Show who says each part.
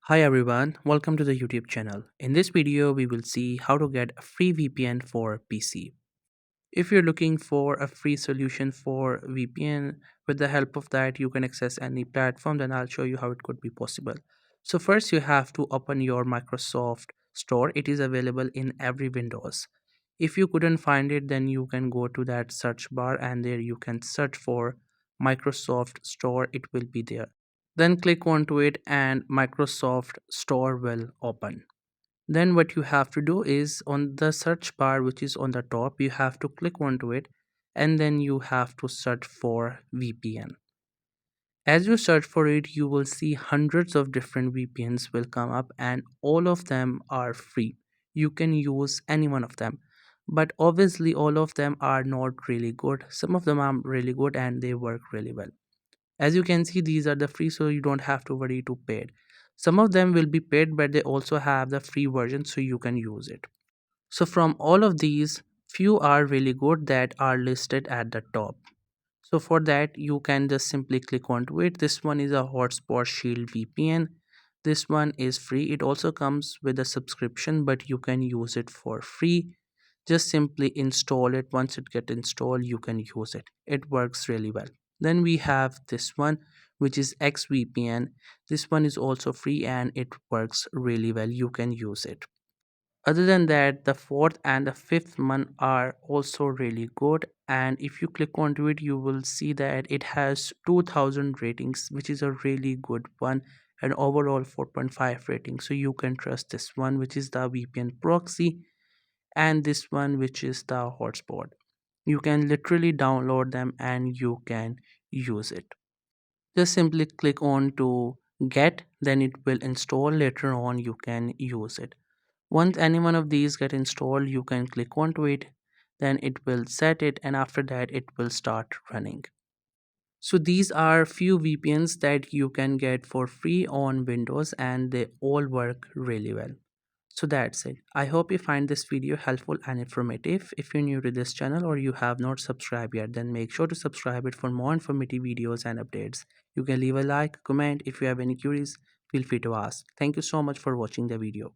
Speaker 1: Hi everyone, welcome to the YouTube channel. In this video, we will see how to get a free VPN for PC. If you're looking for a free solution for VPN, with the help of that, you can access any platform, then I'll show you how it could be possible. So first you have to open your Microsoft Store. It is available in every Windows. If you couldn't find it, then you can go to that search bar and there you can search for Microsoft Store. It will be there. Then click onto it and Microsoft Store will open. Then what you have to do is on the search bar which is on the top, you have to click onto it and then you have to search for VPN. As you search for it, you will see hundreds of different VPNs will come up and all of them are free. You can use any one of them. But obviously all of them are not really good. Some of them are really good and they work really well. As you can see, these are the free, so you don't have to worry to pay it. Some of them will be paid, but they also have the free version, so you can use it. So from all of these, few are really good that are listed at the top. So for that, you can just simply click onto it. This one is a Hotspot Shield VPN. This one is free. It also comes with a subscription, but you can use it for free. Just simply install it. Once it gets installed, you can use it. It works really well. Then we have this one, which is XVPN. This one is also free and it works really well. You can use it. Other than that, the fourth and the fifth one are also really good. And if you click onto it, you will see that it has 2000 ratings, which is a really good one, and overall 4.5 rating. So you can trust this one, which is the VPN proxy, and this one, which is the hotspot. You can literally download them and you can use it. Just simply click on to get, then it will install. Later on, you can use it. Once any one of these get installed, you can click onto it, then it will set it, and after that it will start running. So these are few VPNs that you can get for free on Windows and they all work really well. So that's it. I hope you find this video helpful and informative. If you're new to this channel or you have not subscribed yet, then make sure to subscribe it for more informative videos and updates. You can leave a like, comment. If you have any queries, feel free to ask. Thank you so much for watching the video.